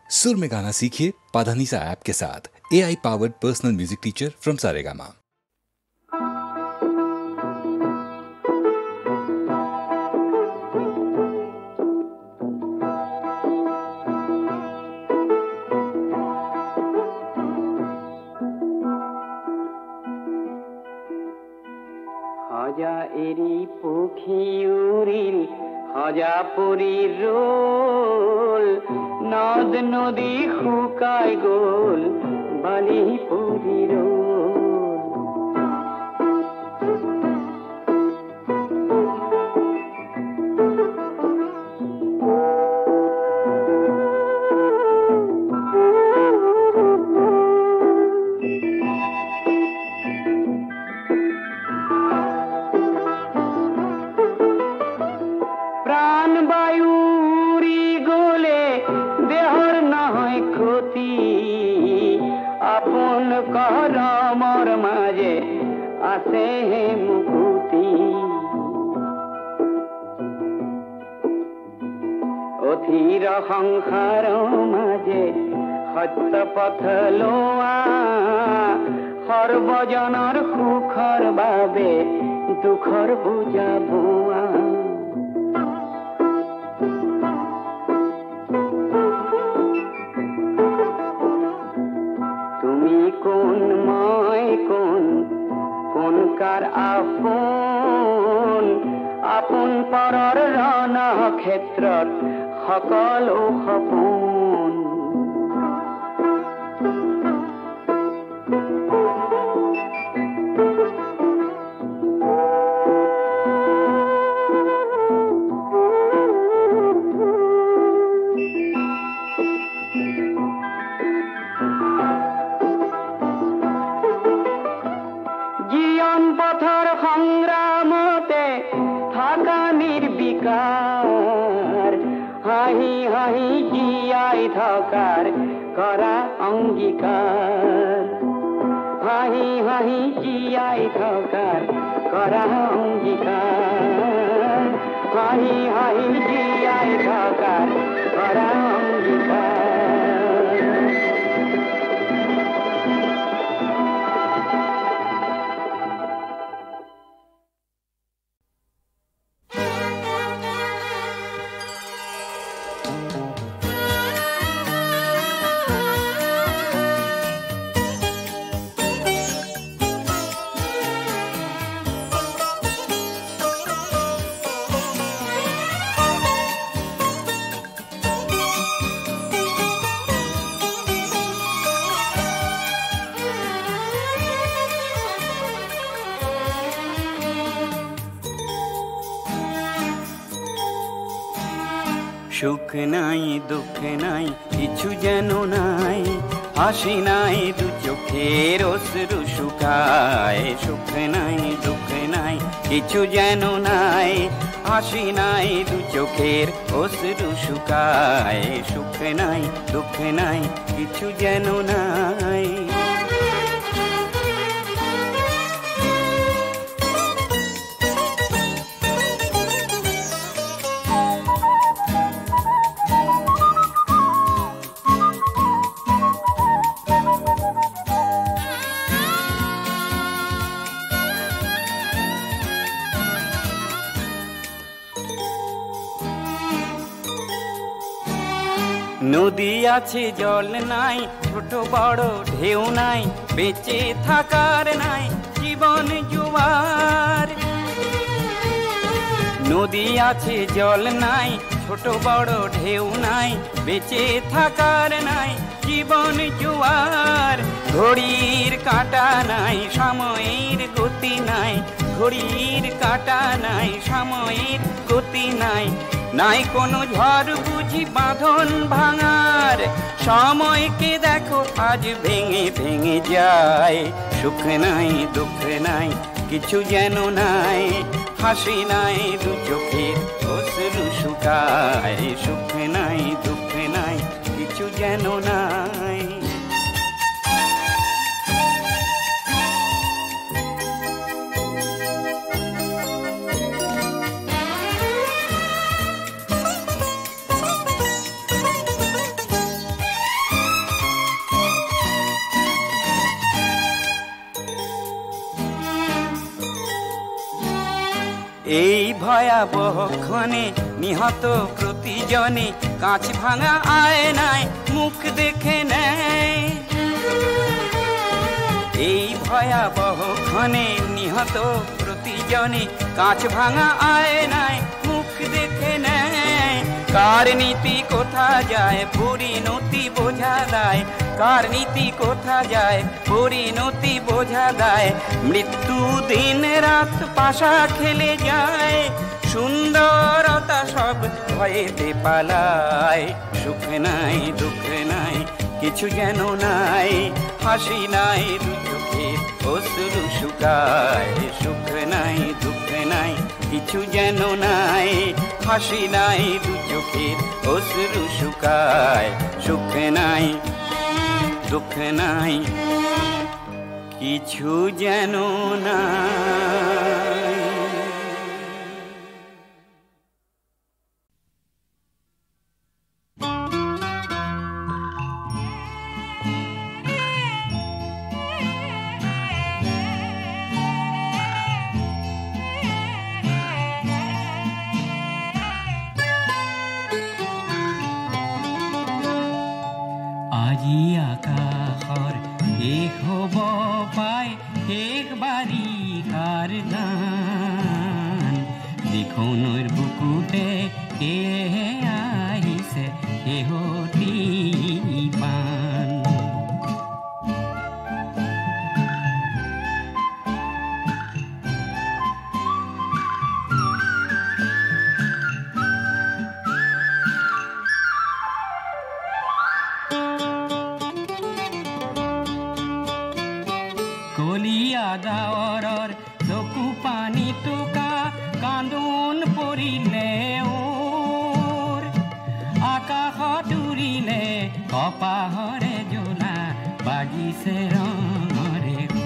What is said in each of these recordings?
सुर में गाना सीखिए पाधानीसा ऐप के साथ। AI powered personal music teacher from Saregama. হাজা এরি পুখিউরিল হাজা পুরীর রোল নদ নদী শুকাই গল বালি পুরীর সংসার মাঝে সত্য পথ লোৱা সৰ্বজনৰ সুখৰ বাবে দুখৰ বুজা বোৱা তুমি কোন মই কোন কোন কাৰ আপোন আপোন পৰৰ ৰণ ক্ষেত্ৰত সকলো সপোন জীবন পথৰ সংগ্ৰামতে থাকা নিৰ্বিকাৰ হাঁহি হাঁহি জীয়াই থকাৰ কৰা অংগীকাৰ হাঁহি হাঁহি জীয়াই থকাৰ কৰা অংগীকাৰ হাঁহি হাঁহি জীয়াই থকাৰ কৰা অংগীকাৰ সুখ নাই দুঃখ নাই কিছু যেন নাই হাসি নাই দু চোখের অশ্রু শুকায় সুখ নাই দুঃখ নাই কিছু যেন নাই হাসি নাই দু চোখের অশ্রু শুকায় সুখ নাই দুঃখ নাই কিছু যেন নাই নদী আছে জল নাই ছোট বড় ঢেউ নাই বেঁচে থাকার নাই জীবন জুয়ার নদী আছে জল নাই ছোট বড় ঢেউ নাই বেঁচে থাকার নাই জীবন জুয়ার ঘড়ির কাঁটা নাই সময়ের গতি নাই ঘড়ির কাঁটা নাই সময়ের গতি নাই নাই কোনো ঝড় বুঝি বাঁধন ভাঙার সময়কে দেখো আজ ভেঙে ভেঙে যায় সুখ নাই দুঃখ নাই কিছু যেন নাই হাসি নাই দু চোখের অশ্রু শুকায় সুখ নাই দুঃখ নাই কিছু যেন নাই ভয়াবহ ক্ষণে নিহত প্রতিজনে কাঁচ ভাঙা আয়নায় মুখ দেখে নেয়। এই ভয়াবহ ক্ষণে নিহত প্রতিজনে কাঁচ ভাঙা আয়নায় মুখ দেখে নেয়। কার নীতি কোথা যায় পরিণতি বোঝা দেয়, কার নীতি কোথা যায় পরিণতি বোঝা দেয়। মৃত্যু দিন রাত পাশা খেলে যায়, সুন্দরতা সব ভয়েতে পালায়। সুখ নাই দুঃখ নাই কিছু যেন নাই, হাসি নাই দু চোখের অশ্রু শুকায়। সুখ নাই দুঃখ নাই কিছু যেন নাই, হাসি নাই দু চোখের অশ্রু শুকায়। সুখ নাই দুঃখ নাই কিছু যেন নাই। আজি আকাশৰ শেষ হ'ব পাই শেষ বাৰিষাৰ গান, দেখোঁ নৈৰ বুকুতে সেয়েহে আহিছে শেহতীয়া পান। কলিয়া ডাৱৰৰ চকু পানী টোকা কান্দোন পৰিলে ওৰ, আকাশত উৰিলে কপাহৰে জোলা বাজিছে ৰঙৰে সুৰ।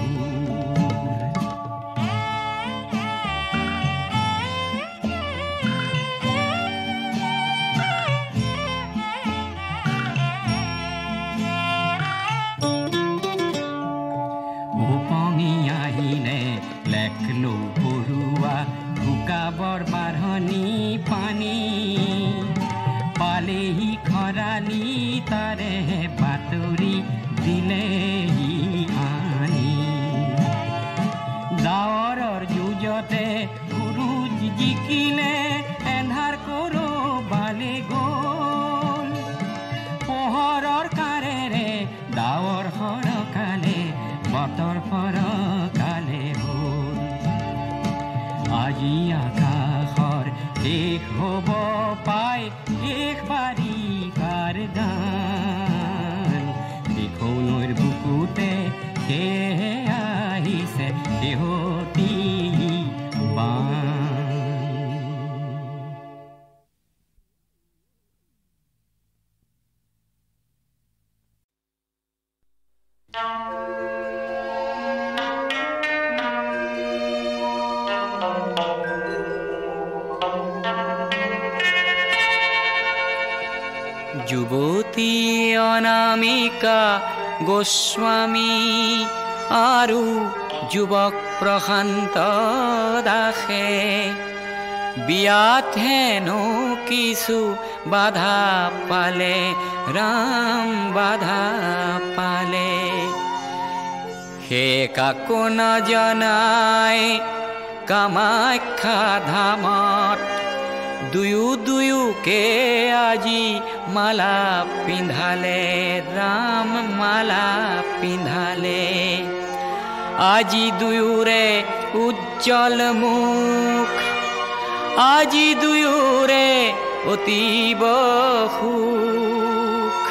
আহিলে লেখলো পৰুৱা শুকাবৰ বাঢ়নি পানী, পালেহি খৰালি তাৰে বাতৰি দিলেহি আনি। ডাৱৰৰ যুঁজতে সূৰুজ জিকিলে এন্ধাৰ কৰবালে গ'ল, পোহৰৰ কাৰেৰে ডাৱৰ সৰকালে বতৰ ফৰকালে হ'ল। আজি আকাশৰ শেষ হ'ব পাই শেষ বাৰিষাৰ গান, দেখোঁ নৈৰ বুকুতে সেয়েহে আহিছে শেহতীয়া বান। যুৱতী অনামিকা গোস্বামী আৰু যুৱক প্ৰশান্ত দাসে বিয়াত হেনো কিছু বাধা পালে, ৰাম বাধা পালে। সে কাকো নজনাই কামাখ্যা ধামত দুয়োকে আজি মালা পিন্ধালে, ৰাম মালা পিন্ধালে। আজি দুয়োৰে উজ্জ্বল মুখ, আজি দুয়োৰে অতীব সুখ।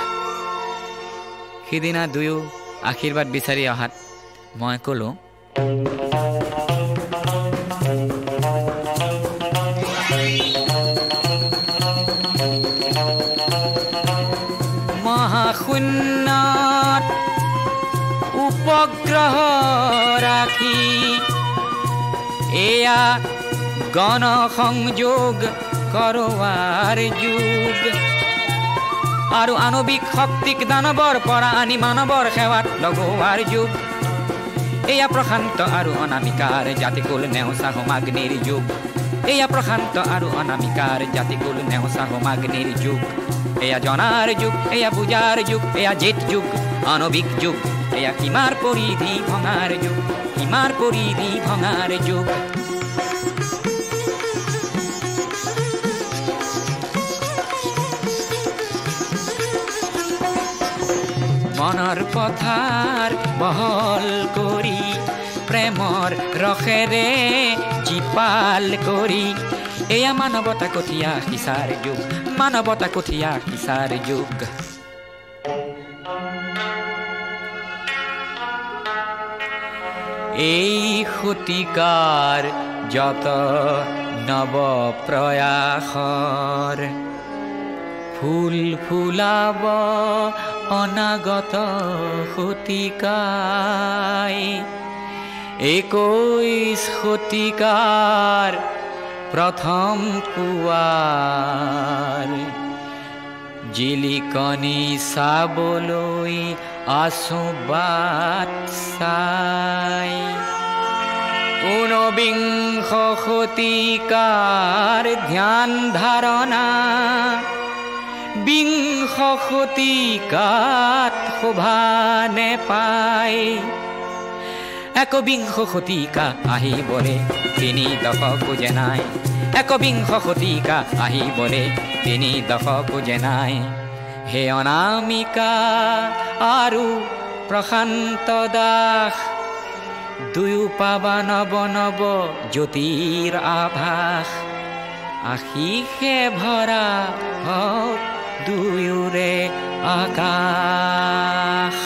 সিদিনা দুয়ো আশীৰ্বাদ বিচাৰি অহাত মই ক'লোঁ, মহাশূন্যত উপগ্ৰহ ৰাখি এয়া গণ সংযোগ কৰোৱাৰ যুগ, আৰু আণৱিক শক্তিক দানৱৰ পৰা আনি মানৱৰ সেৱাত লগোৱাৰ যুগ। এয়া প্ৰশান্ত আৰু অনামিকাৰ জাতিকুল নেওচা হোমাগ্নিৰ যুগ এয়া প্ৰশান্ত আৰু অনামিকাৰ জাতিকুল নেওচা হোমাগ্নিৰ যুগ এয়া জনাৰ যুগ এয়া বুজাৰ যুগ এয়া জেঠ যুগ আণৱিক যুগ এয়া সীমাৰ পৰিধি ভঙাৰ যুগ সীমাৰ পৰিধি ভঙাৰ যুগ মনৰ পথাৰ বহল কৰি প্ৰেমৰ ৰসেৰে জীপাল কৰি এয়া মানৱতা কঠীয়া সিঁচাৰ যুগ মানৱতা কঠীয়া সিঁচাৰ যুগ এই শতিকাৰ যত নৱ প্ৰয়াসৰ ফুল ফুলাব অনাগত শতিকাই 21 শতিকাৰ প্ৰথম পুৱাৰ জিলিকনি চাবলৈ আছো বাট চাই 21 শতিকাৰ ধ্যান ধাৰণা বিংশ শতিকাত শোভা নেপায় একবিংশ শতিকা আহিবলে 3 দশকো যে নাই একবিংশ শতিকা আহিবলে 3 দশকো যে নাই হে অনামিকা আৰু প্ৰশান্ত দাস দুয়ো পাবা নৱ নৱ জ্যোতিৰ আভাস আশীষে ভৰা হওক দুয়োৰে আকাশ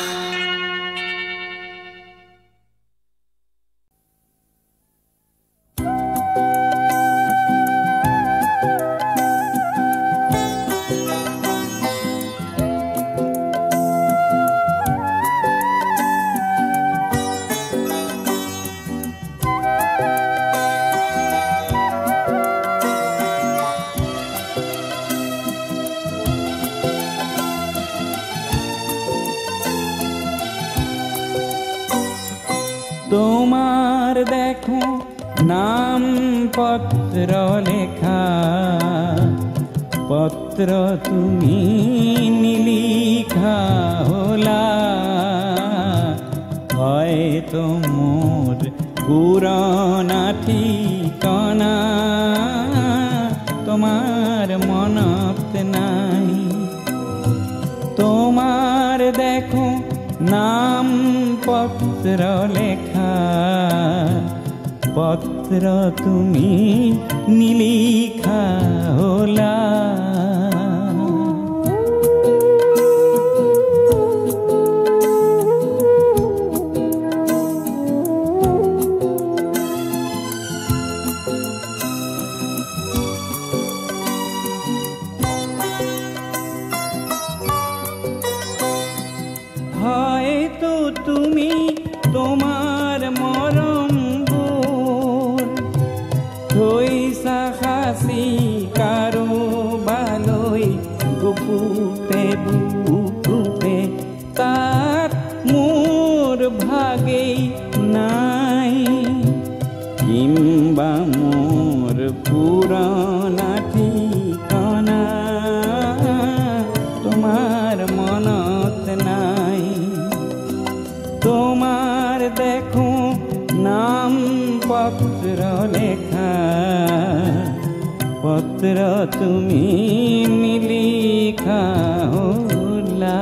তোমার দেখো নাম পত্র লেখা পত্র তুমি নিলিখা হলা হয়তো মোর পুরানা ঠিকানা তোমার মনত নাই তোমার দেখো নাম পত্র লেখা পত্র তুমি নিলিখা হলা হয়তো তুমি তোমার মরম বোর থইসা হাসি কারো ভালোই গুপুতে বুকুতে তার মোর ভাগেই নাই কিংবা মোর পুরানা ঠিকানা তোমার মনত নাই তোমার দেখো নাম পত্র লেখা পত্র তুমি নিলিখা হলা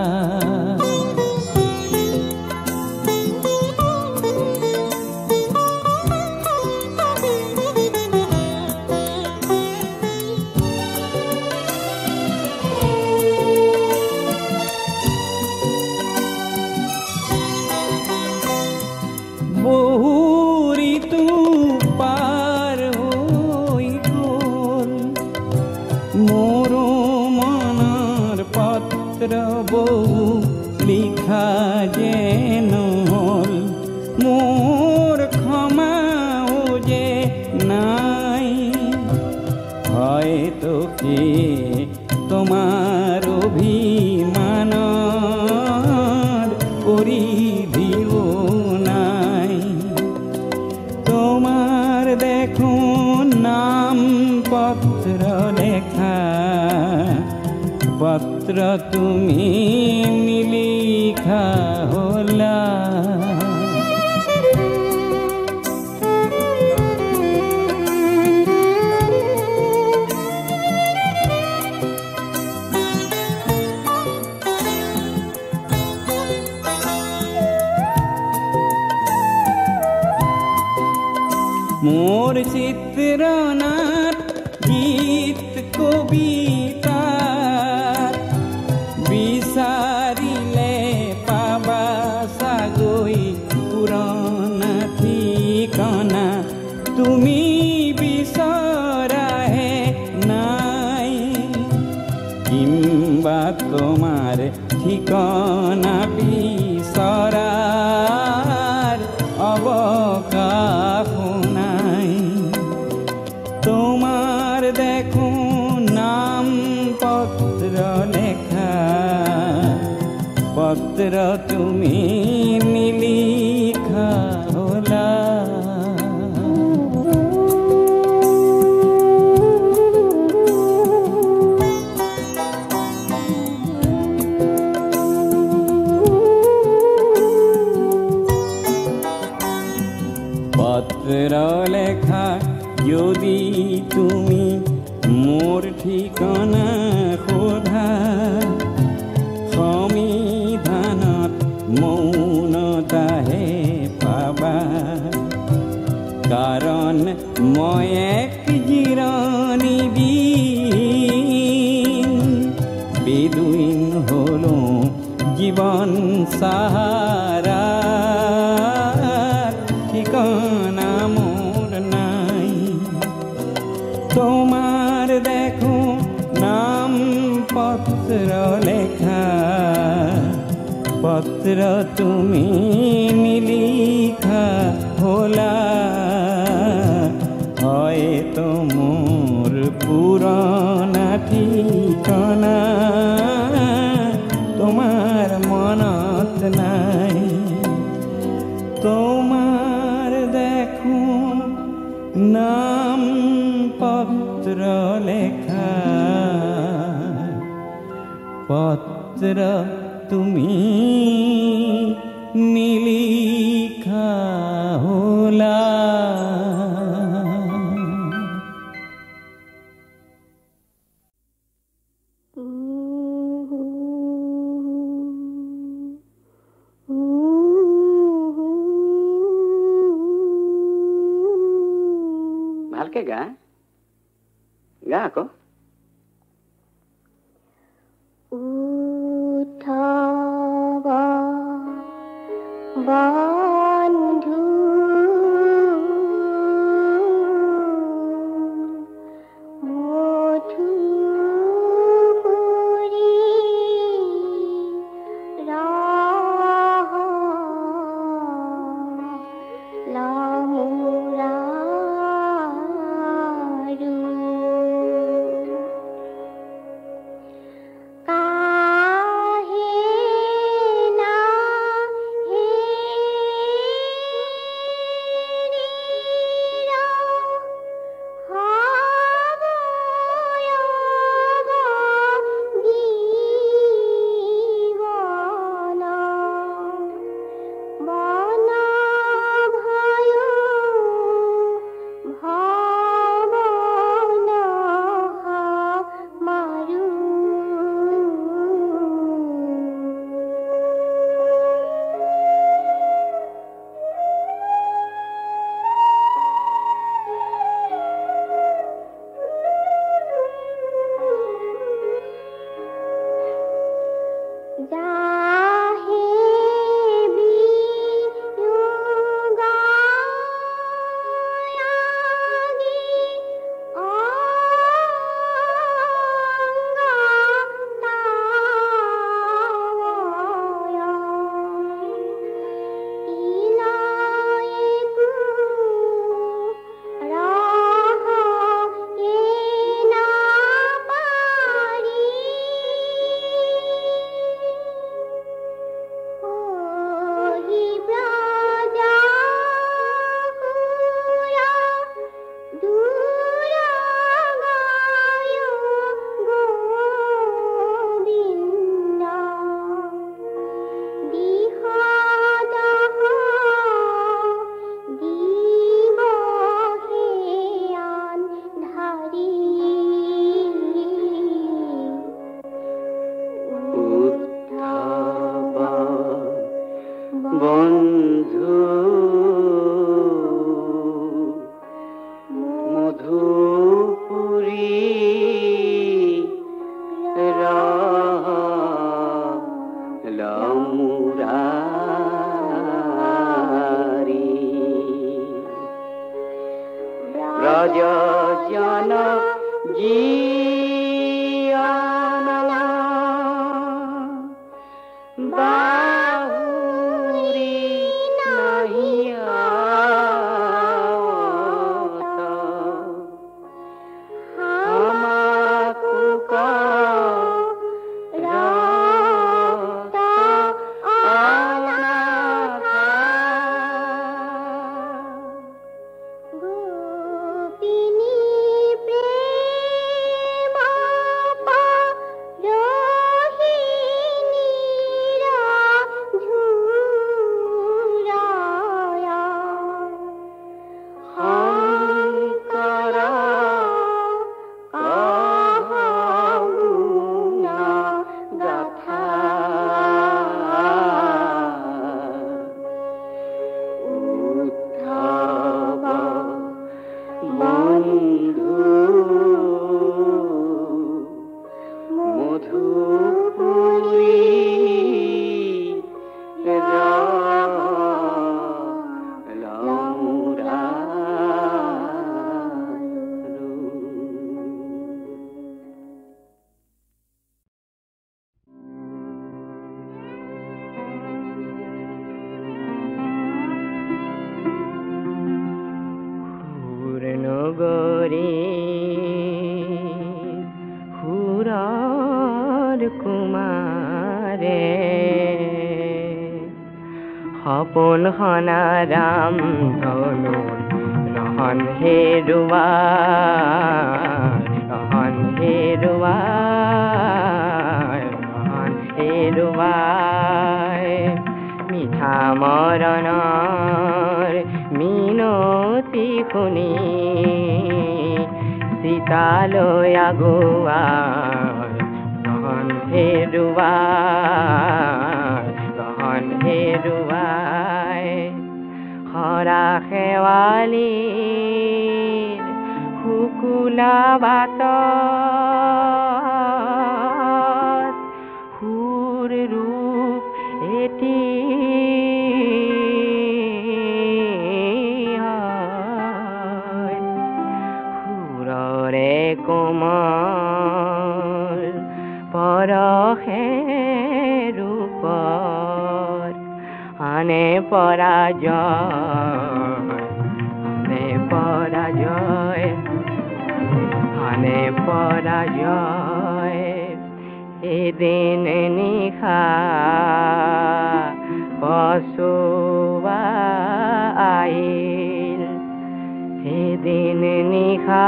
বহু ঋতু পার হই গল মোর মনের পত্র বহু লিখা যেন হল মোর ক্ষমাও যে নাই হয়তো কে তোমার অভিমান পরিধিও নাই পত্র তুমি নিলিখা হলা মোর চিত্রনাথ গীত কবিতা বিচারিলে পাবা সাগৈ পুরনা ঠিকনা তুমি বিচৰাহে নাই কিম্বা তোমাৰ ঠিকনা বিচৰাৰ অৱকাশ নাই তোমার দেখো নাম পত্র লেখা পত্র তুমি নিলিখা হলা পত্র লেখা যদি তুমি মোর ঠিকনা সোধা সংবিধানত মৌনতাহে পাবা কাৰণ মই এক জিৰণি দিন বেদুইন হলো জীবন সাহাৰা ঠিকনা মোর নাই তোমার দেখো নাম পত্র লেখা পত্র তুমি নিলিখা হলা হয়তো মোর পুরনা ঠিকনা তোমার মনত নাই তোমার দেখো নাম পত্র লেখা পত্র তুমি নিলিখা হলা ভালকে গা গা আকৌ উঠাবা বন্ধু মধুপুৰী ৰাহ লামুৰা বন্ধু মধুপুৰী ৰামুৰাৰি ব্ৰজ জন জিয়ানা বাহুৰি নাহিয়া সপোন হনা ৰাম ধনু নহন হেৰুৱা নহন হেৰুৱা নহন হেৰুৱা মিঠা মৰণৰ মিনতি শুনি সীতালৈ আগুৱা নহন হেৰুৱা হেৰুৱাই হৰা শেৱালীৰ শুকুলা বাটত সুৰ ৰূপ এটি সুৰৰে কোমল পৰশে ৰূপৰ আনে পৰাজয় আনে পৰাজয় আনে পৰাজয় এদিন নিশা পচোৱা আহিল এদিন নিশা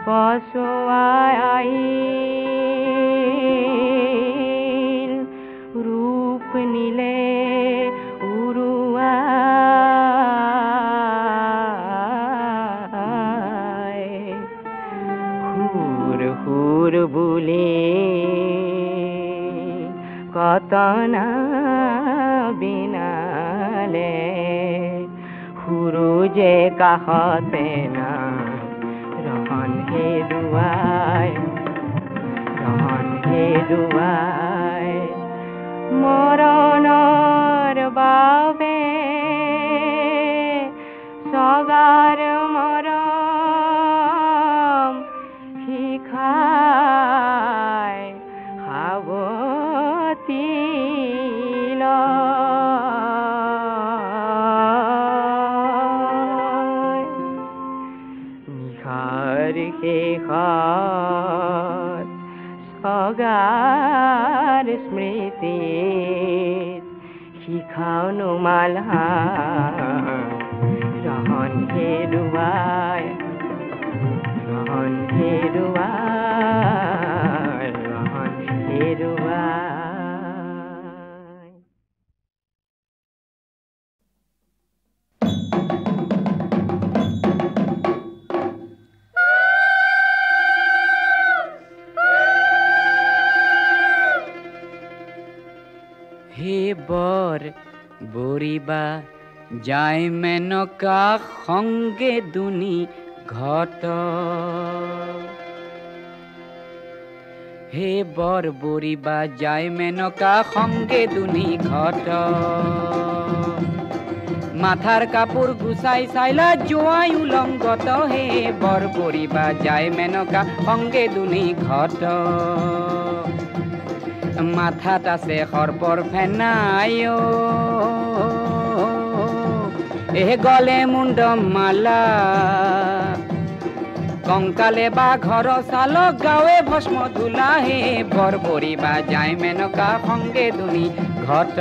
পচোৱা আহিল ৰূপ নীলে উৰুৱাই সুৰ সুৰ বুলি কতনা বিনালে সুৰুজে কাষতে না ৰহন হেৰুৱাই মৰণৰ বাবে সগাৰ মৰম শিখাই সাৱতি নিশাৰ শেষত সগাৰ স্মৃতিত শিখাও নুমাল ৰহন হেৰুৱাই ৰহন হেৰুৱাই ৰহন হেৰুৱাই হে বৰ বৰিবা যায় মেনকা সঙ্গে দুনি ঘট হে বৰ বৰিবা যায় মেনকা সঙ্গে দুনি ঘট মাথাৰ কাপড় গুছাই চাইলা জোয়াই উলঙ্গত হে বৰ বৰিবা যায় মেনকা সঙ্গে দুনি ঘট মাথাত আছে সৰ্পৰ ফেনাই এ গলে মুন্ড মালা কঙ্কালে বা ঘৰ চাল গাঁৱে ভস্ম ধুলা হে বৰ বৰিবা যায় মেনকা সঙ্গে দুনি ঘট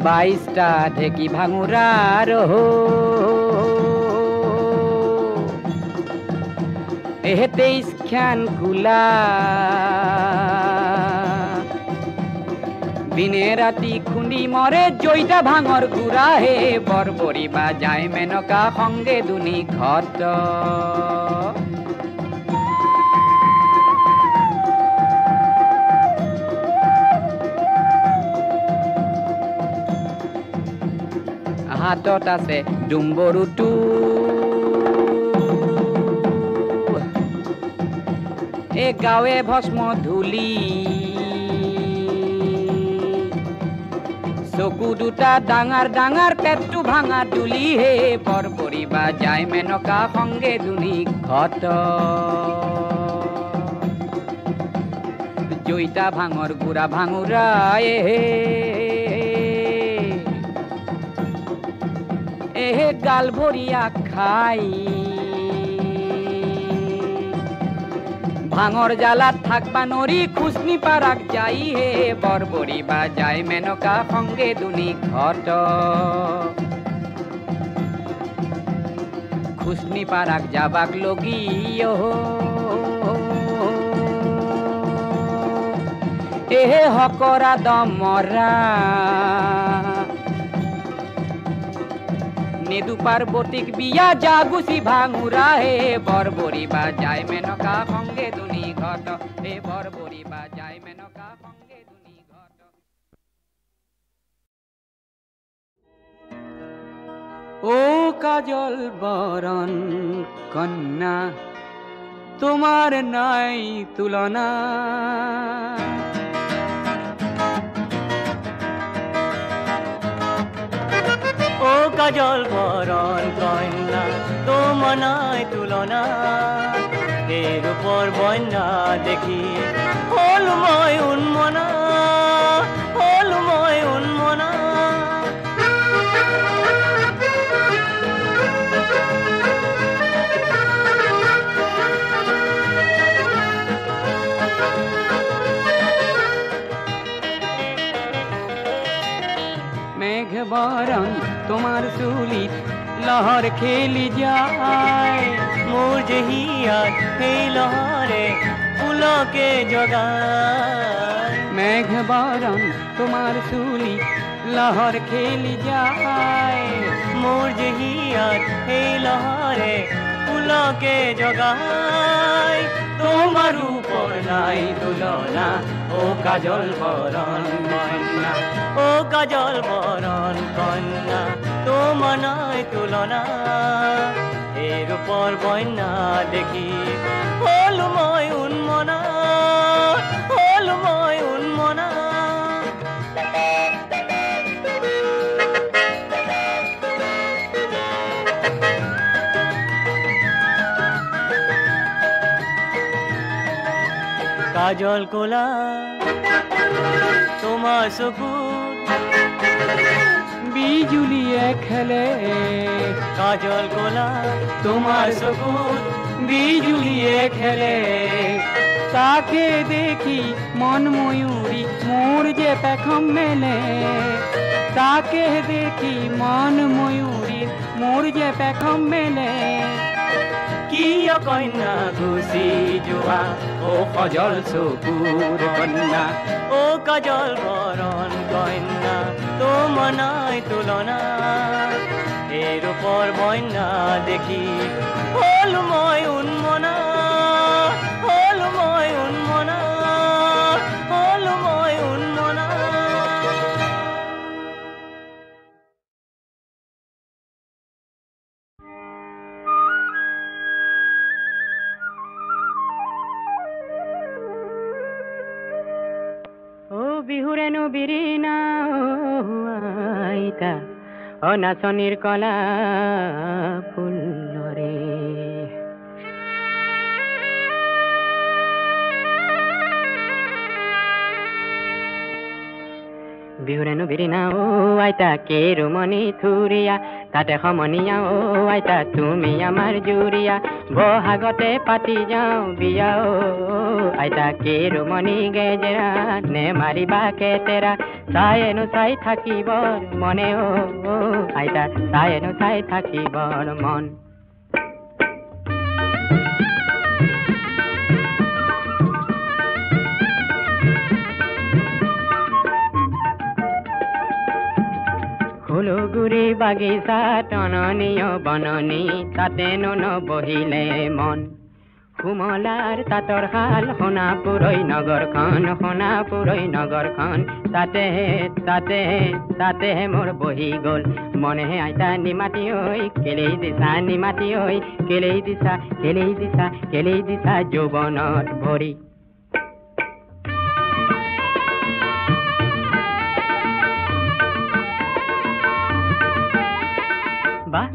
22টা ঢেকি ভাঙুরার এ 23 খান কুলা দিনে রাতি খুন্দি মরে জয়টা ভাঙর গুড়া হে বৰ বৰিবা যায় মেনকা সঙ্গে দুনি ঘট হাতত আছে ডুম্বৰুটো এ গাঁৱে ভস্ম ধুলি চকু দুটা ডাঙৰ ডাঙৰ পেটটো ভাঙা দুলি হে বৰ বৰিবা যায় মেনকা সঙ্গে দুনি ঘট জয়টা ভাঙৰ গুড়া ভাঙুৰা এহে গাল ভৰিয়া খাই ভাঙৰ জ্বালাত থাকবা নৰি খুসনি পাৰাক যাই হে বৰ বৰিবা যায় মেনকা সঙ্গে দুনি ঘট খুসনি পারাক যাবাক লগি এহে হকরা দমরা নেদু পার্বতীক বিয়া জাগুসি ভাঙুরা হে বৰ বৰিবা যায় মেনকা সঙ্গে দুনি ঘট হে বৰ বৰিবা যায় মেনকা সঙ্গে দুনি ঘট ও কাজল বরণ কন্যা তোমার নাই তুলনা ও কাজল বরণ কন্যা তোমার নাই তুলনা এর উপর বন্যা দেখি হল মই উন্মনা হল মই উন্মনা মেঘ বরণ তোমার চুলি লহর খেলি যায় মোর জহিয়াত এই লহরে ফুলকে জগায় মেঘ বরণ তোমার চুলি লহর খেলি যায় মোর জহিয়াত এই লহরে ফুলকে জগায় তোমার উপর নাই তুলনা ও কাজল বরণ কন্যা ও কাজল বরণ কন্যা তোমার নাই তুলনা এর উপর বন্যা দেখি হল মই উন্মনা হল মই উন্মনা কাজল কোলা তোমার সকুন বিজুলিয়ে খেলে কাজল কোলা তোমার সকুন বিজুলিয়ে খেলে তাকে দেখি মন ময়ূরী মোর যে পেখম মেলে তাকে দেখি মন ময়ূরী মোর যে পেখম মেলে কিয় কন্যা ঘুচি যোৱা ও কাজল চকুৰ কন্যা ও কাজল বৰণ কন্যা তোমাৰ নাই তুলনা এই ৰূপৰ বন্যা দেখি হল মই উন্মনা হল মই উন্মনা বিহুৰেনো বিৰিণা আইতা অ নাচনীৰ কলা ফুলৰে বিহুৰেনো বিৰিণা আইতা কেৰুমণি থুৰিয়া তাতে সমনীয়া আইতা তুমি আমাৰ জুৰিয়া বহাগতে পাতি যাওঁ বিয়া আইতা কেৰুমণি গেজেৰা নে মাৰিবা কেতেৰা চায়েনো চাই থাকিবৰ মনে আইতা চায়েনো চাই থাকিবৰ মন ফুলগুৰি বাগিচা টননীয় বননী তাতেনো নবহিলে মন সুমলাৰ তাঁতৰ শাল সোণাপুৰৈ নগৰখন তাতেহে মোৰ বহি গ'ল মনেহে আইতা নিমাতি ঐ কেলেই দিছা যৌৱনত ভৰি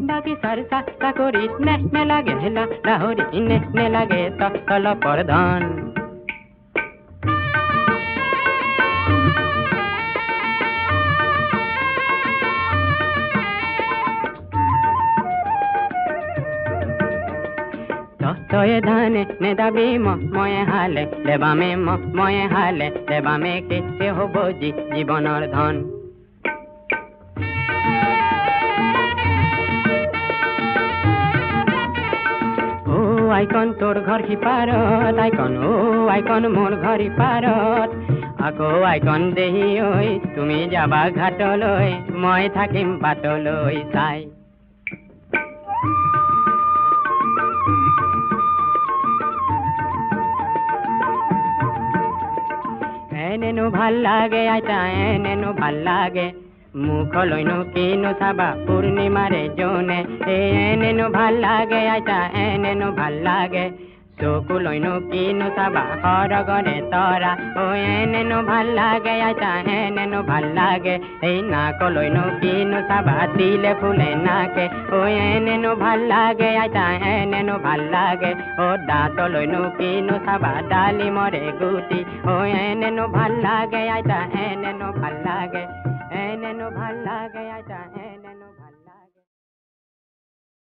বাগিচাৰ চাকৰিত নেলাগে লাহৰি নেলাগে তলপৰ ধন তয়ে ধানে নেদাবি ময়ে হালে লেবামে কেতিয়া হ'ব জীৱনৰ ধন আইকন তোৰ ঘৰ সিপাৰত আইকন মোৰ ঘৰ সিপাৰত আকৌ আইকন দেহি ঐ তুমি যাবা ঘাটলৈ মই থাকিম বাটলৈ চাই এনেনো ভাল লাগে আইতা এনেনো ভাল লাগে মুখলৈনো কিনো চাবা পূৰ্ণিমাৰে জোনে এনেনো ভাল লাগে আইতা এনেনো ভাল লাগে চকুলৈনো কিনো চাবা সৰগৰে তৰা এনেনো ভাল লাগে আইতা এনেনো ভাল লাগে এই নাকলৈনো কিনো চাবা তিলে ফুলে নাকে এনেনো ভাল লাগে আইতা এনেনো ভাল লাগে দাঁতলৈনো কিনো চাবা ডালিমৰে গুটি এনেনো ভাল লাগে আইতা এনেনো ভাল লাগে আইতা